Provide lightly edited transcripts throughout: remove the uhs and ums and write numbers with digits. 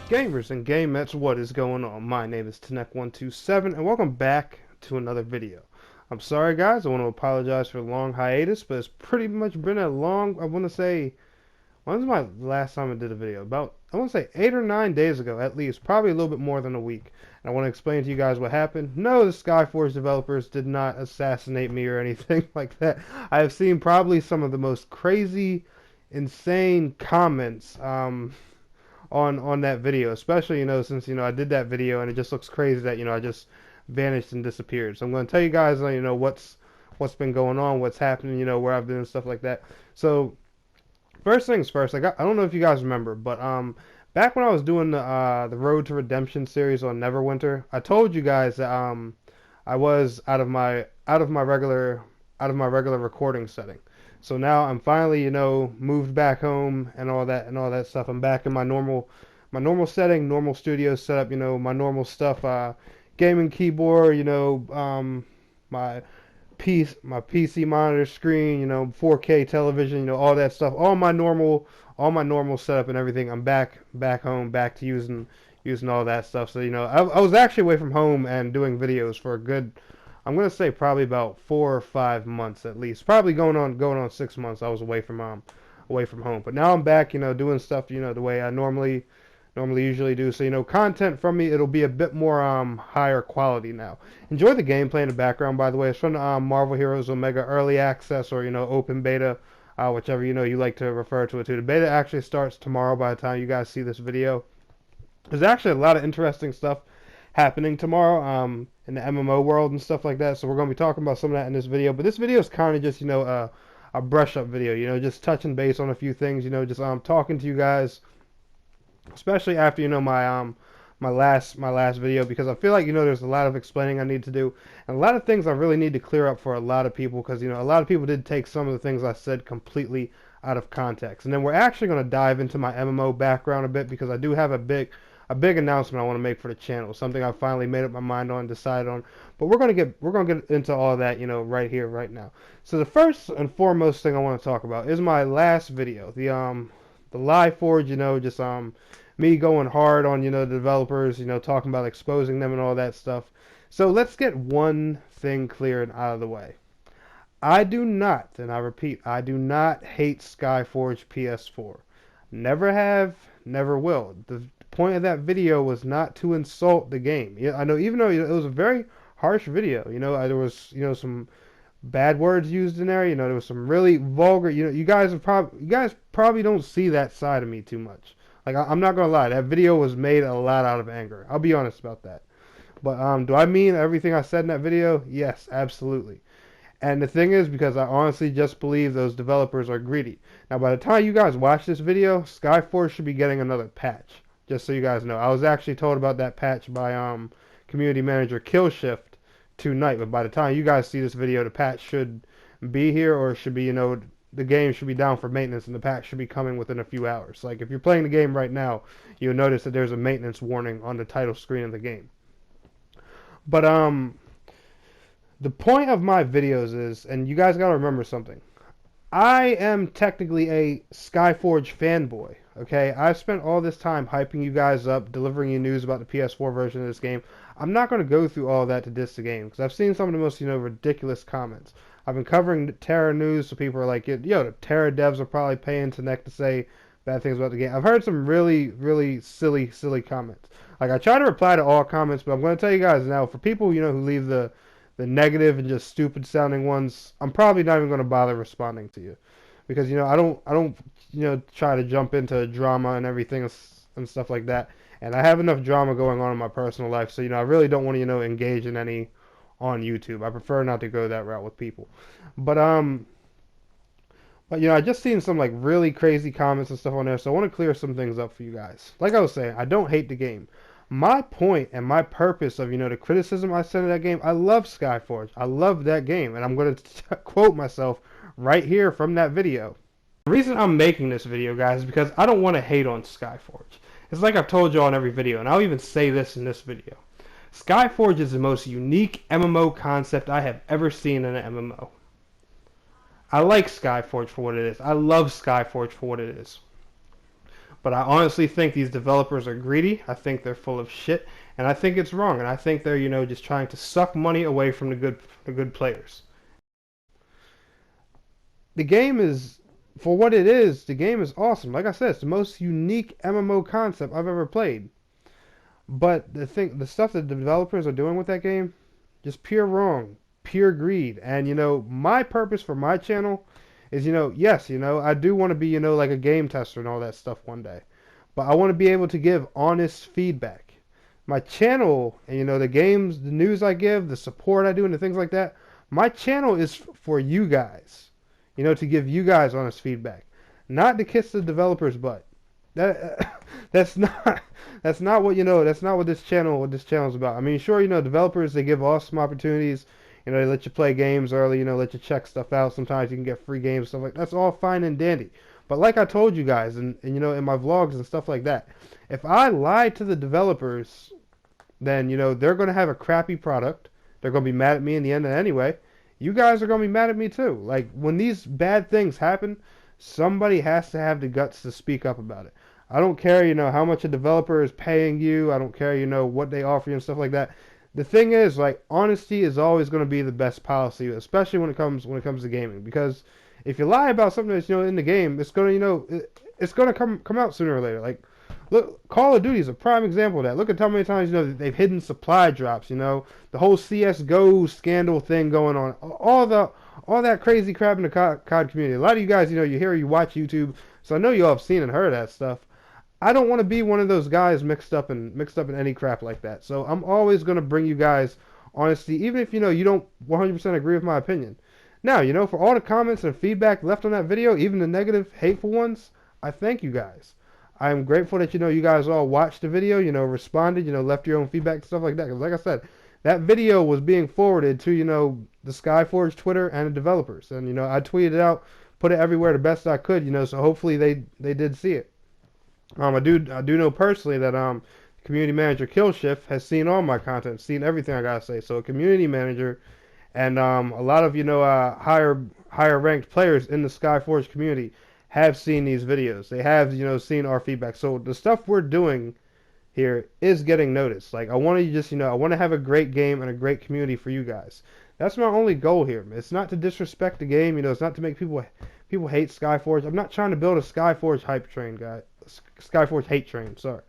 Gamers and gamettes, what is going on? My name is Tenek127 and welcome back to another video. I'm sorry guys, I want to apologize for a long hiatus, but it's pretty much been a long, I want to say, when was my last time I did a video? About, I want to say 8 or 9 days ago at least, probably a little bit more than a week. And I want to explain to you guys what happened. No, the Skyforge developers did not assassinate me or anything like that. I have seen probably some of the most crazy, insane comments, on that video, especially since I did that video and it just looks crazy that I just vanished and disappeared. So I'm going to tell you guys what's been going on, what's happening, where I've been and stuff like that. So first things first, I don't know if you guys remember, but back when I was doing the Road to Redemption series on Neverwinter, I told you guys that I was out of my regular recording setting. So now I'm finally, moved back home and all that stuff. I'm back in my normal setting, normal studio setup, my normal stuff, gaming keyboard, my PC monitor screen, 4K television, all that stuff, all my normal setup and everything. I'm back home, back to using all that stuff. So I was actually away from home and doing videos for a good, I'm gonna say probably about 4 or 5 months at least. Probably going on 6 months. I was away from home. But now I'm back, doing stuff, the way I normally usually do. So content from me, it'll be a bit more higher quality now. Enjoy the gameplay in the background, by the way. It's from Marvel Heroes Omega Early Access or Open Beta, whichever you like to refer to it to. The beta actually starts tomorrow. By the time you guys see this video, there's actually a lot of interesting stuff happening tomorrow in the MMO world and stuff like that. So we're going to be talking about some of that in this video. But this video is kind of just a brush up video. Just touching base on a few things. Just talking to you guys, especially after my last video, because I feel like there's a lot of explaining I need to do and a lot of things I really need to clear up for a lot of people, because a lot of people did take some of the things I said completely out of context. And then we're actually going to dive into my MMO background a bit, because I do have a big announcement I want to make for the channel, something I finally made up my mind on, decided on. But we're gonna get into all that, right here, right now. So the first and foremost thing I want to talk about is my last video, the Skyforge, just me going hard on the developers, talking about exposing them and all that stuff. So let's get one thing clear and out of the way. I do not, and I repeat, I do not hate Skyforge PS4. Never have, never will. The point of that video was not to insult the game. Yeah, I know, even though it was a very harsh video, there was some bad words used in there. There was some really vulgar. You guys probably don't see that side of me too much. Like I'm not gonna lie, that video was made a lot out of anger. I'll be honest about that. But do I mean everything I said in that video? Yes, absolutely. And the thing is, because I honestly just believe those developers are greedy. Now, by the time you guys watch this video, Skyforge should be getting another patch. Just so you guys know, I was actually told about that patch by community manager Killshift tonight. But by the time you guys see this video, the patch should be here, or it should be, the game should be down for maintenance, and the patch should be coming within a few hours. Like if you're playing the game right now, you'll notice that there's a maintenance warning on the title screen of the game. But the point of my videos is, and you guys gotta remember something, I am technically a Skyforge fanboy. Okay, I've spent all this time hyping you guys up, delivering you news about the PS4 version of this game. I'm not going to go through all that to diss the game, because I've seen some of the most, ridiculous comments. I've been covering Terra news, so people are like, yo, the Terra devs are probably paying Tenek to say bad things about the game. I've heard some really, really silly comments. Like, I try to reply to all comments, but I'm going to tell you guys now, for people, who leave the negative and just stupid sounding ones, I'm probably not even going to bother responding to you. Because, I don't try to jump into drama and everything and stuff like that. And I have enough drama going on in my personal life, so, I really don't want to, engage in any on YouTube. I prefer not to go that route with people. But I just seen some, like, really crazy comments and stuff on there, so I want to clear some things up for you guys. Like I was saying, I don't hate the game. My point and my purpose of, the criticism I sent in that game, I love Skyforge. I love that game, and I'm going to quote myself right here from that video. The reason I'm making this video, guys, is because I don't want to hate on Skyforge. It's like I've told y'all in every video, and I'll even say this in this video. Skyforge is the most unique MMO concept I have ever seen in an MMO. I like Skyforge for what it is. I love Skyforge for what it is. But I honestly think these developers are greedy. I think they're full of shit, and I think it's wrong. And I think they're just trying to suck money away from the good players. The game is, for what it is, the game is awesome. Like I said, it's the most unique MMO concept I've ever played. But the stuff that the developers are doing with that game, just pure wrong, pure greed. And my purpose for my channel is, yes, I do want to be, like a game tester and all that stuff one day. But I want to be able to give honest feedback. My channel, and the games, the news I give, the support I do, and the things like that, my channel is for you guys. To give you guys honest feedback, not to kiss the developers' butt. That that's not what this channel is about. I mean, sure, developers, they give awesome opportunities. They let you play games early. Let you check stuff out. Sometimes you can get free games, stuff like that. That's all fine and dandy. But like I told you guys, and in my vlogs and stuff like that, if I lie to the developers, then they're gonna have a crappy product. They're gonna be mad at me in the end anyway. You guys are gonna be mad at me too. Like, when these bad things happen, somebody has to have the guts to speak up about it. I don't care, how much a developer is paying you. I don't care, what they offer you and stuff like that. The thing is, like, honesty is always going to be the best policy, especially when it comes to gaming. Because if you lie about something that's in the game, it's gonna it's gonna come out sooner or later. Like, look, Call of Duty is a prime example of that. Look at how many times they've hidden supply drops. The whole CS:GO scandal thing going on. All that crazy crap in the COD community. A lot of you guys, you watch YouTube, so I know you all have seen and heard of that stuff. I don't want to be one of those guys mixed up in any crap like that. So I'm always going to bring you guys honesty, even if you don't 100% agree with my opinion. Now, for all the comments and feedback left on that video, even the negative, hateful ones, I thank you guys. I'm grateful that you guys all watched the video, responded, left your own feedback and stuff like that. Because like I said, that video was being forwarded to the Skyforge Twitter and the developers, and I tweeted it out, put it everywhere the best I could, so hopefully they did see it. I do know personally that community manager Killshift has seen all my content, seen everything I gotta say. So a community manager and a lot of higher ranked players in the Skyforge community have seen these videos. They have seen our feedback. So the stuff we're doing here is getting noticed. Like, I want to I want to have a great game and a great community for you guys. That's my only goal here. It's not to disrespect the game. It's not to make people hate Skyforge. I'm not trying to build a Skyforge hype train, guys. Skyforge hate train. Sorry.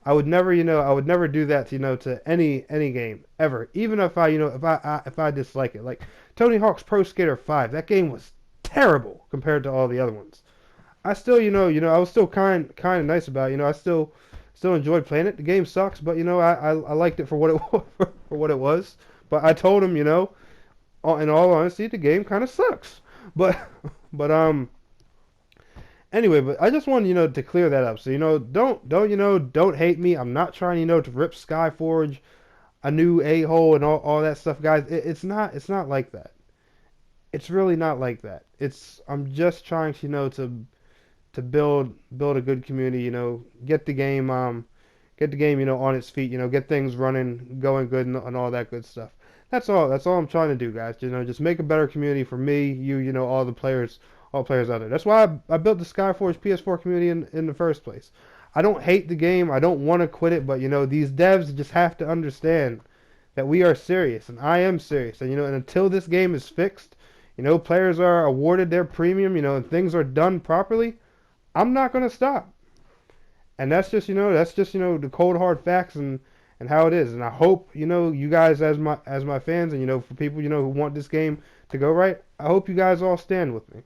I would never, I would never do that, to any game ever. Even if I dislike it. Like Tony Hawk's Pro Skater 5, that game was terrible compared to all the other ones. I still, I was still kind of nice about it. I still enjoyed playing it. The game sucks, but I liked it for what it was, for what it was. But I told him, in all honesty, the game kind of sucks. But anyway, but I just wanted, to clear that up. So, don't hate me. I'm not trying, to rip Skyforge a new a-hole and all that stuff, guys. It's not like that. It's really not like that. I'm just trying to build a good community, get the game on its feet, get things running, going good and all that good stuff. That's all I'm trying to do, guys. Just make a better community for me, all the players. All players out there. That's why I built the Skyforge PS4 community in the first place. I don't hate the game. I don't want to quit it, but these devs just have to understand that we are serious, and I am serious. And and until this game is fixed, players are awarded their premium, and things are done properly, I'm not going to stop. And that's just the cold hard facts and how it is. And I hope you guys as my fans, and for people who want this game to go right, I hope you guys all stand with me.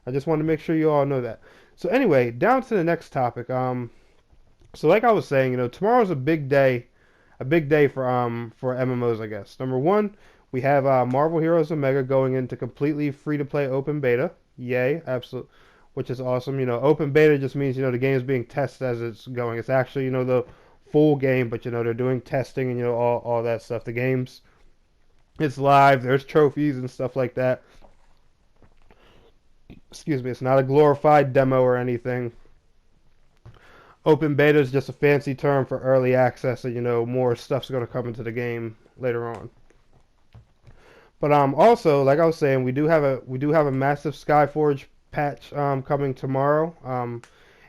I just wanted to make sure you all know that. So anyway, down to the next topic. So like I was saying, tomorrow's a big day for MMOs, I guess. Number one, we have Marvel Heroes Omega going into completely free-to-play open beta. Yay, absolutely, which is awesome. Open beta just means the game is being tested as it's going. It's actually the full game, but they're doing testing and all that stuff. The game's it's live. There's trophies and stuff like that. Excuse me, it's not a glorified demo or anything. Open beta is just a fancy term for early access, so more stuff's going to come into the game later on. But also, like I was saying, we do have a massive Skyforge patch coming tomorrow.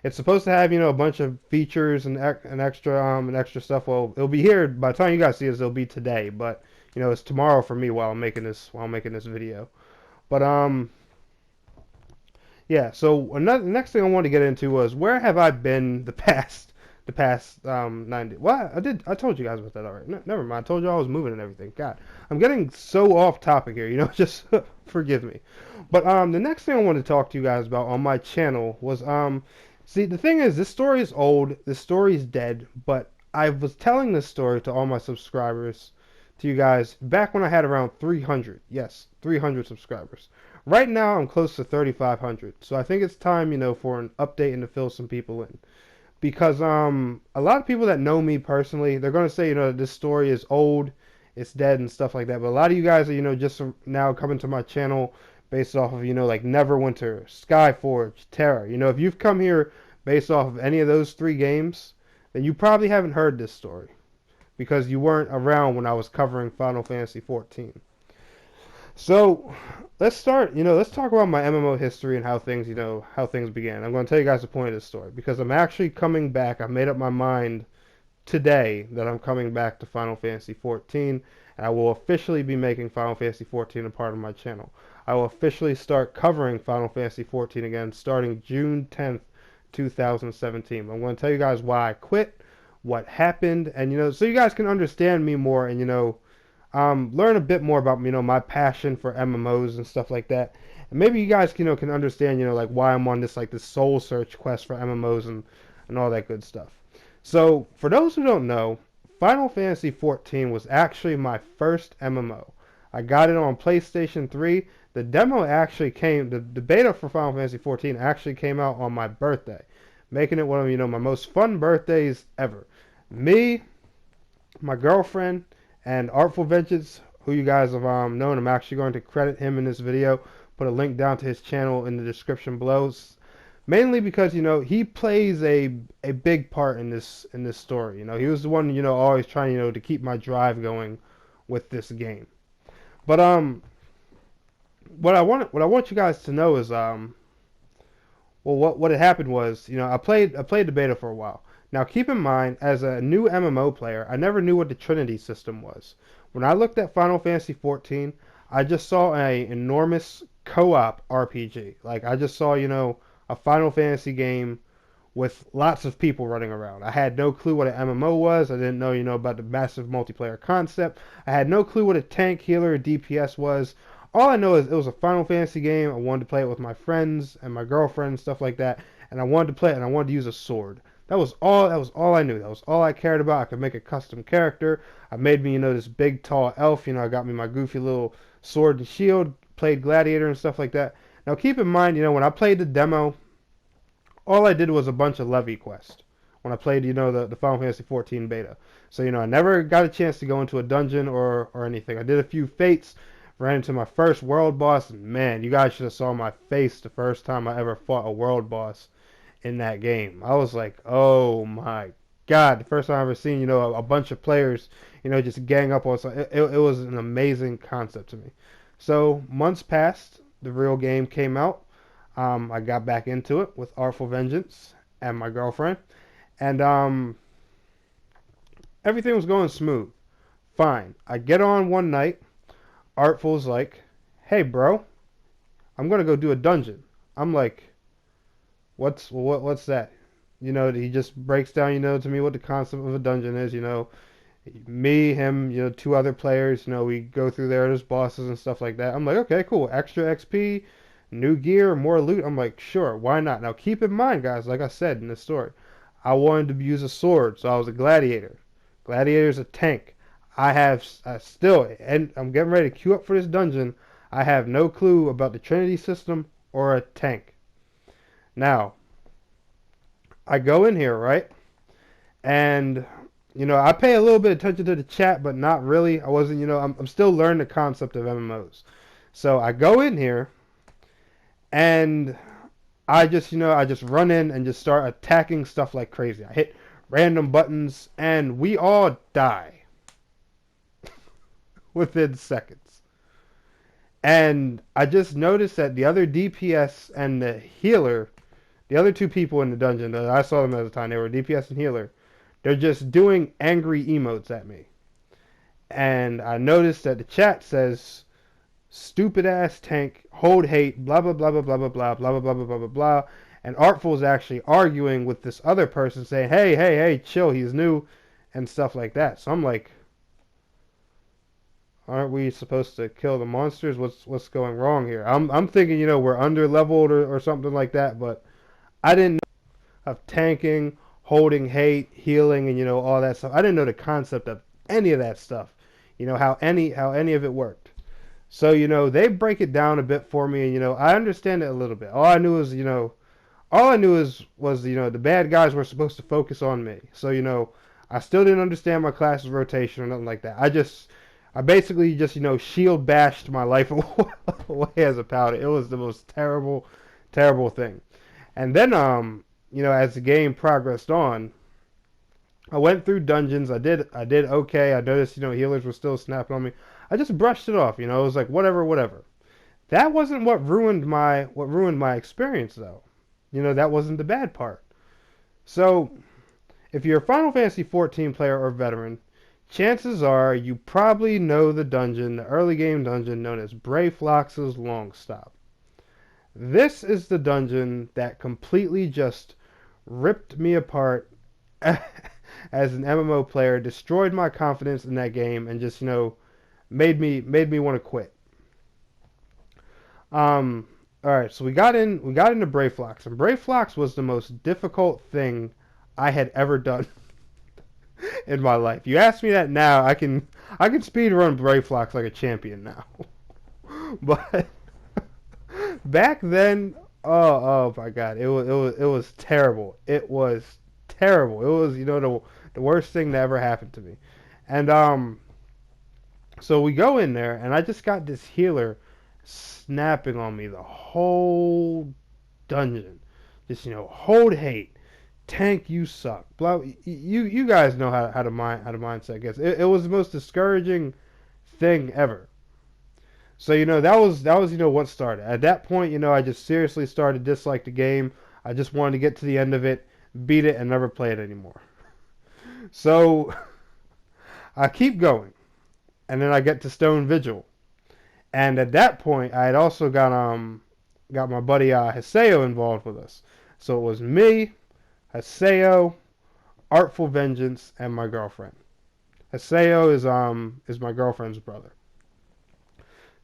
It's supposed to have, a bunch of features and extra stuff. Well, it'll be here by the time you guys see this. It'll be today, but it's tomorrow for me while I'm making this video. But yeah. So the next thing I wanted to get into was where have I been the past 90. Well, I told you guys about that already. No, never mind. I told you I was moving and everything. God, I'm getting so off topic here. Just forgive me. But the next thing I wanted to talk to you guys about on my channel was see, the thing is, this story is old. This story is dead. But I was telling this story to all my subscribers, to you guys, back when I had around 300. Yes, 300 subscribers. Right now, I'm close to 3,500. So I think it's time, for an update and to fill some people in. Because a lot of people that know me personally, they're going to say, this story is old, it's dead and stuff like that. But a lot of you guys are, just now coming to my channel based off of, like Neverwinter, Skyforge, Terra. If you've come here based off of any of those 3 games, then you probably haven't heard this story because you weren't around when I was covering Final Fantasy XIV. So let's start. Let's talk about my MMO history and how things began. I'm going to tell you guys the point of this story because I'm actually coming back. I made up my mind today that I'm coming back to Final Fantasy XIV, and I will officially be making Final Fantasy XIV a part of my channel. I will officially start covering Final Fantasy XIV again starting June 10th, 2017. I'm going to tell you guys why I quit, what happened, and so you guys can understand me more and learn a bit more about my passion for MMOs and stuff like that, and maybe you guys can understand like why I'm on this soul search quest for MMOs and all that good stuff. So for those who don't know, Final Fantasy XIV was actually my first MMO. I got it on PlayStation 3. The demo actually came, the beta for Final Fantasy XIV actually came out on my birthday, making it one of my most fun birthdays ever. Me, my girlfriend, and Artful Vengeance, who you guys have known. I'm actually going to credit him in this video. Put a link down to his channel in the description below. Mainly because he plays a big part in this story. He was the one always trying to keep my drive going with this game. But what I want you guys to know is well, what had happened was I played the beta for a while. Now keep in mind, as a new MMO player, I never knew what the Trinity system was. When I looked at Final Fantasy XIV, I just saw an enormous co-op RPG. I just saw a Final Fantasy game with lots of people running around. I had no clue what an MMO was. I didn't know about the massive multiplayer concept. I had no clue what a tank, healer, or DPS was. All I know is it was a Final Fantasy game. I wanted to play it with my friends and my girlfriend and stuff like that. And I wanted to play it, and I wanted to use a sword. That was all I knew. That was all I cared about. I could make a custom character. I made me, this big, tall elf. I got me my goofy little sword and shield, played Gladiator and stuff like that. Now, keep in mind, when I played the demo, all I did was a bunch of levy quests. When I played, the Final Fantasy XIV beta. So, I never got a chance to go into a dungeon or anything. I did a few fates, ran into my first world boss, and man, you guys should have saw my face the first time I ever fought a world boss in that game. I was like, oh my god, the first time I ever seen a bunch of players just gang up on something. It was an amazing concept to me. So months passed, the real game came out. I got back into it with Artful Vengeance and my girlfriend, and everything was going smooth, fine. I get on one night, Artful's like, hey bro, I'm gonna go do a dungeon. I'm like, what's that? He just breaks down, to me what the concept of a dungeon is. Me, him, 2 other players. We go through there as bosses and stuff like that. I'm like, okay, cool. Extra XP, new gear, more loot. I'm like, sure, why not? Now keep in mind, guys, like I said in the story, I wanted to use a sword, so I was a gladiator. Gladiator's a tank. I still, and I'm getting ready to queue up for this dungeon. I have no clue about the Trinity system or a tank. Now, I go in here, right? And, I pay a little bit of attention to the chat, but not really. I wasn't, I'm still learning the concept of MMOs. So I go in here, and I just run in and just start attacking stuff like crazy. I hit random buttons, and we all die within seconds. And I just noticed that the other DPS and the healer, The other two people in the dungeon, I saw them at the time, they were DPS and healer. They're just doing angry emotes at me. And I noticed that the chat says, stupid ass tank, hold hate, blah blah blah blah blah blah blah blah blah blah blah blah blah. And Artful is actually arguing with this other person saying, hey, chill, he's new, and stuff like that. So I'm like, aren't we supposed to kill the monsters? What's going wrong here? I'm thinking, we're under leveled or something like that, but I didn't know of tanking, holding hate, healing, and all that stuff. I didn't know the concept of any of that stuff. How any of it worked. So, they break it down a bit for me, and I understand it a little bit. All I knew was the bad guys were supposed to focus on me. So, I still didn't understand my class's rotation or nothing like that. I basically just, shield bashed my life away as a powder. It was the most terrible, terrible thing. And then, as the game progressed on, I went through dungeons. I did okay. I noticed, healers were still snapping on me. I just brushed it off. It was like whatever. That wasn't what ruined my experience though. That wasn't the bad part. So, if you're a Final Fantasy XIV player or veteran, chances are you probably know the early game dungeon known as Brayflox's Long Stop. This is the dungeon that completely just ripped me apart as an MMO player, destroyed my confidence in that game, and just made me want to quit. All right, so we got into Brayflox, and Brayflox was the most difficult thing I had ever done in my life. You ask me that now, I can speed run Brayflox like a champion now. But back then, oh my god, it was terrible. It was terrible. It was the worst thing that ever happened to me. And so we go in there, and I just got this healer snapping on me the whole dungeon. Just hold hate, tank, you suck. Blah. You guys know how the mindset gets. It was the most discouraging thing ever. So that was what started. At that point, I just seriously started to dislike the game. I just wanted to get to the end of it, beat it, and never play it anymore. So I keep going, and then I get to Stone Vigil, and at that point, I had also got my buddy Haseo involved with us. So it was me, Haseo, Artful Vengeance, and my girlfriend. Haseo is my girlfriend's brother.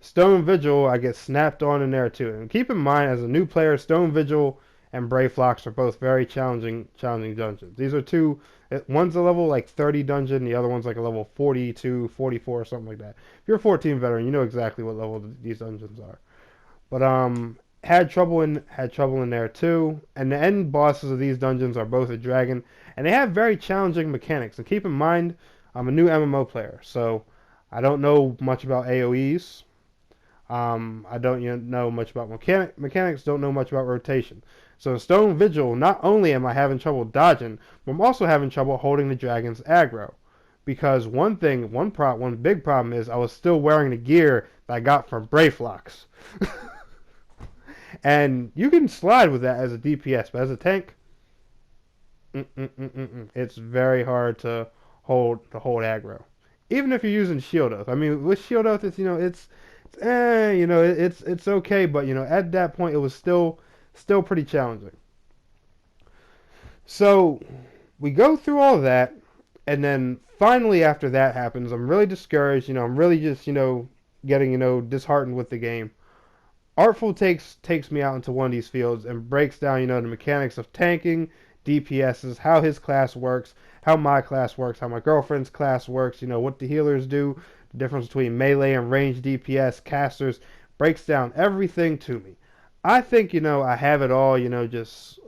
Stone Vigil, I get snapped on in there too. And keep in mind, as a new player, Stone Vigil and Brayflox are both very challenging dungeons. These are two. One's a level like 30 dungeon, the other one's like a level 42, 44, or something like that. If you're a 14 veteran, you know exactly what level these dungeons are. But had trouble in there too. And the end bosses of these dungeons are both a dragon, and they have very challenging mechanics. And keep in mind, I'm a new MMO player, so I don't know much about AoEs. I don't know much about mechanics, don't know much about rotation. So in Stone Vigil, not only am I having trouble dodging, but I'm also having trouble holding the dragon's aggro. Because one big problem is I was still wearing the gear that I got from Brayflox. And you can slide with that as a DPS, but as a tank, it's very hard to hold aggro. Even if you're using Shield Oath. I mean, with Shield Oath, it's okay, but at that point it was still pretty challenging. So we go through all of that, and then finally after that happens, I'm really discouraged. I'm really just getting disheartened with the game. Artful takes me out into one of these fields and breaks down the mechanics of tanking, DPSs, how his class works, how my class works, how my girlfriend's class works, what the healers do, the difference between melee and ranged DPS, casters, breaks down everything to me. I think, I have it all, just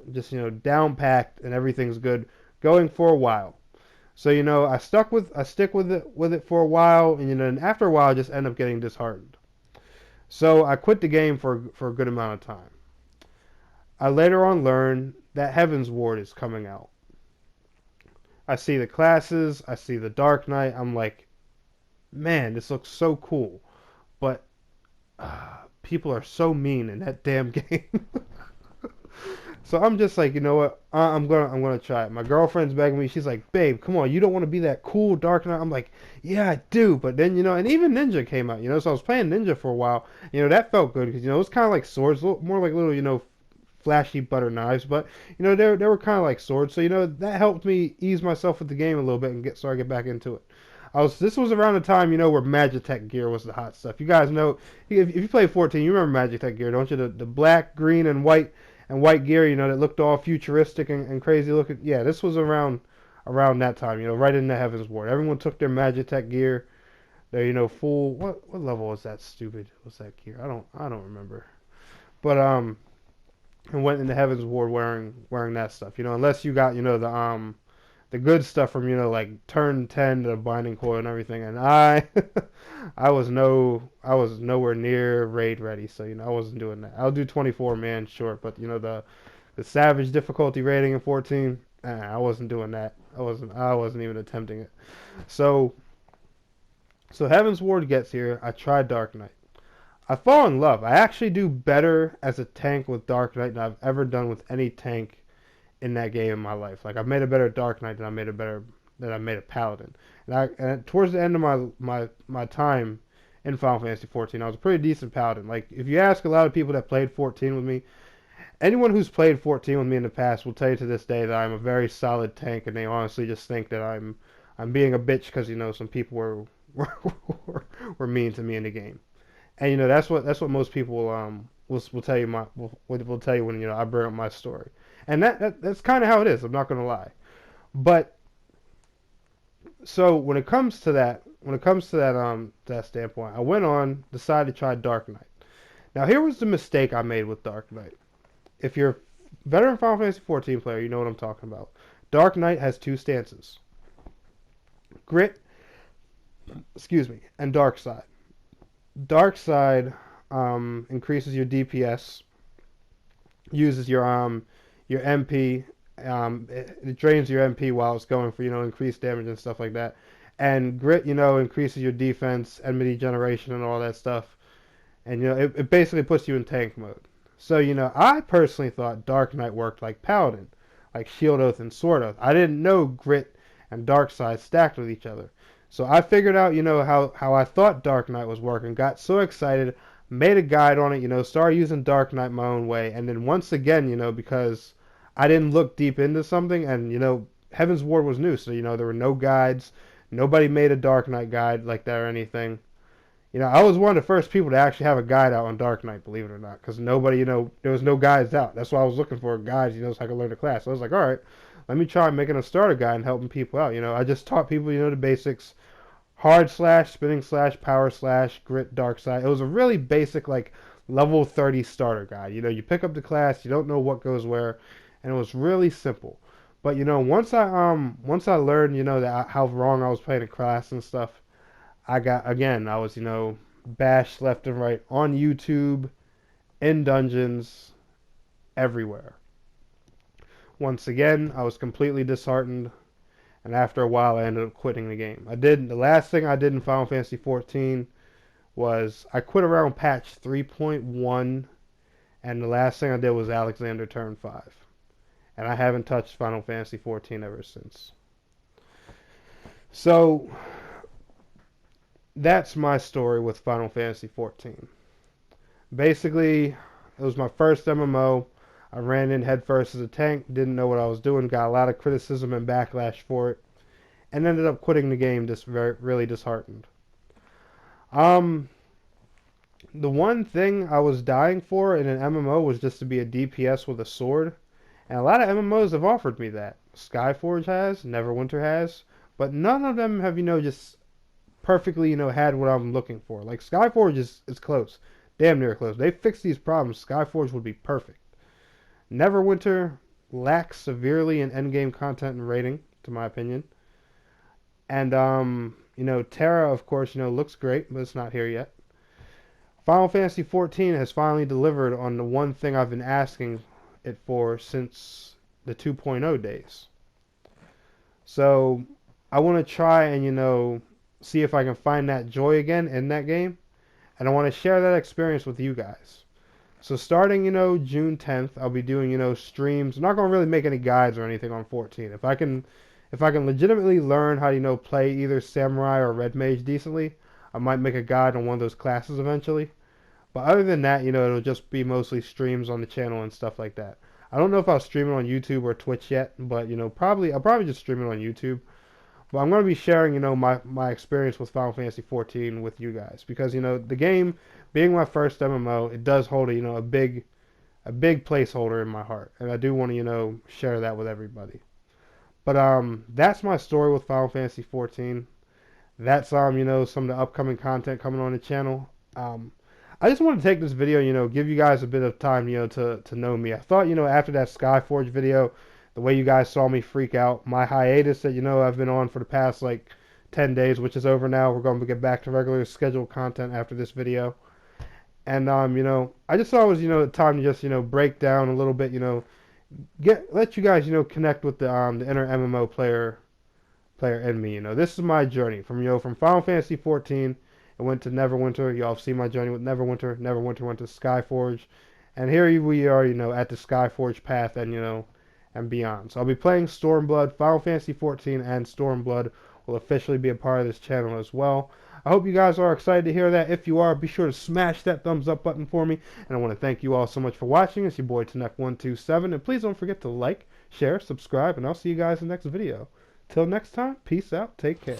down packed and everything's good going for a while. So, I stick with it for a while, and after a while I just end up getting disheartened. So I quit the game for a good amount of time. I later on learned that Heaven's Ward is coming out. I see the classes, I see the Dark Knight, I'm like, man, this looks so cool. But people are so mean in that damn game. So I'm just like, you know what? I'm gonna try it. My girlfriend's begging me. She's like, babe, come on, you don't want to be that cool Dark Knight. I'm like, yeah, I do. But then, and even Ninja came out, so I was playing Ninja for a while. That felt good because it was kind of like swords, more like little, flashy butter knives. But they were kind of like swords. So that helped me ease myself with the game a little bit and get back into it. This was around the time, where Magitech gear was the hot stuff. You guys know, if you play 14, you remember Magitech gear, don't you? The black, green, and white gear, that looked all futuristic and crazy looking. Yeah, this was around that time, right in the Heaven's Ward. Everyone took their Magitech gear, their, full, what level was that stupid? What's that gear? I don't remember. But and went in the Heaven's Ward wearing that stuff. Unless you got, the good stuff from, like turn 10 to the binding coil and everything. And I was nowhere near raid ready, so I wasn't doing that. I'll do 24 man short, but the savage difficulty rating in 14, I wasn't doing that. I wasn't even attempting it. So Heaven's Ward gets here. I tried Dark Knight. I fall in love. I actually do better as a tank with Dark Knight than I've ever done with any tank in that game in my life. Like I've made a better Dark Knight than I made a Paladin. And towards the end of my time in Final Fantasy 14, I was a pretty decent Paladin. Like if you ask a lot of people that played 14 with me, anyone who's played 14 with me in the past will tell you to this day that I'm a very solid tank, and they honestly just think that I'm being a bitch because some people were mean to me in the game. And that's what most people will tell you will tell you when I bring up my story. And that's kind of how it is. I'm not gonna lie. But so when it comes to that standpoint, I went on, decided to try Dark Knight. Now here was the mistake I made with Dark Knight. If you're a veteran Final Fantasy 14 player, you know what I'm talking about. Dark Knight has two stances: Grit, excuse me, and Dark Side. Dark Side increases your DPS, uses your MP. It drains your MP while it's going for increased damage and stuff like that. And Grit, increases your defense, enemy generation, and all that stuff. And it basically puts you in tank mode. So I personally thought Dark Knight worked like Paladin, like Shield Oath and Sword Oath. I didn't know Grit and Dark Side stacked with each other. So I figured out how I thought Dark Knight was working. Got so excited, made a guide on it. Started using Dark Knight my own way, and then once again, because I didn't look deep into something, and Heaven's Ward was new, so there were no guides. Nobody made a Dark Knight guide like that or anything. I was one of the first people to actually have a guide out on Dark Knight, believe it or not, because nobody, there was no guides out. That's why I was looking for guides, so I could learn the class. So I was like, all right, let me try making a starter guide and helping people out. I just taught people, the basics: hard slash, spinning slash, power slash, grit, dark side. It was a really basic, like level 30 starter guide. You pick up the class, you don't know what goes where, and it was really simple. But once I learned, that how wrong I was playing the class and stuff, I was, bashed left and right on YouTube, in dungeons, everywhere. Once again, I was completely disheartened, and after a while, I ended up quitting the game. The last thing I did in Final Fantasy 14 was I quit around patch 3.1, and the last thing I did was Alexander Turn 5. And I haven't touched Final Fantasy 14 ever since. So that's my story with Final Fantasy 14. Basically, it was my first MMO. I ran in headfirst as a tank, didn't know what I was doing, got a lot of criticism and backlash for it, and ended up quitting the game just really disheartened. The one thing I was dying for in an MMO was just to be a DPS with a sword, and a lot of MMOs have offered me that. Skyforge has, Neverwinter has, but none of them have, just perfectly, had what I'm looking for. Like Skyforge is close, damn near close. They fix these problems, Skyforge would be perfect. Neverwinter lacks severely in endgame content and rating, to my opinion. And Terra, of course, looks great, but it's not here yet. Final Fantasy XIV has finally delivered on the one thing I've been asking it for since the 2.0 days. So I want to try and see if I can find that joy again in that game, and I want to share that experience with you guys. So starting, June 10th, I'll be doing, streams. I'm not gonna really make any guides or anything on 14. If I can legitimately learn how to, play either samurai or red mage decently, I might make a guide on one of those classes eventually. But other than that, it'll just be mostly streams on the channel and stuff like that. I don't know if I'll stream it on YouTube or Twitch yet, but I'll probably just stream it on YouTube. But I'm going to be sharing, my experience with Final Fantasy 14 with you guys because, the game being my first MMO, it does hold a big placeholder in my heart, and I do want to, share that with everybody. But that's my story with Final Fantasy 14. That's some of the upcoming content coming on the channel. I just want to take this video, give you guys a bit of time, to know me. I thought, after that Skyforge video, the way you guys saw me freak out, my hiatus that, I've been on for the past, like, 10 days, which is over now. We're going to get back to regular scheduled content after this video. And, I just thought it was, time to just, break down a little bit, let you guys, connect with the inner MMO player in me. This is my journey from Final Fantasy 14. It went to Neverwinter. Y'all see my journey with Neverwinter. Neverwinter went to Skyforge, and here we are, at the Skyforge path, and and beyond. So I'll be playing Stormblood. Final Fantasy 14 and Stormblood will officially be a part of this channel as well. I hope you guys are excited to hear that. If you are, be sure to smash that thumbs up button for me. And I want to thank you all so much for watching. It's your boy Tnek127, and please don't forget to like, share, subscribe, and I'll see you guys in the next video. Till next time, peace out, take care.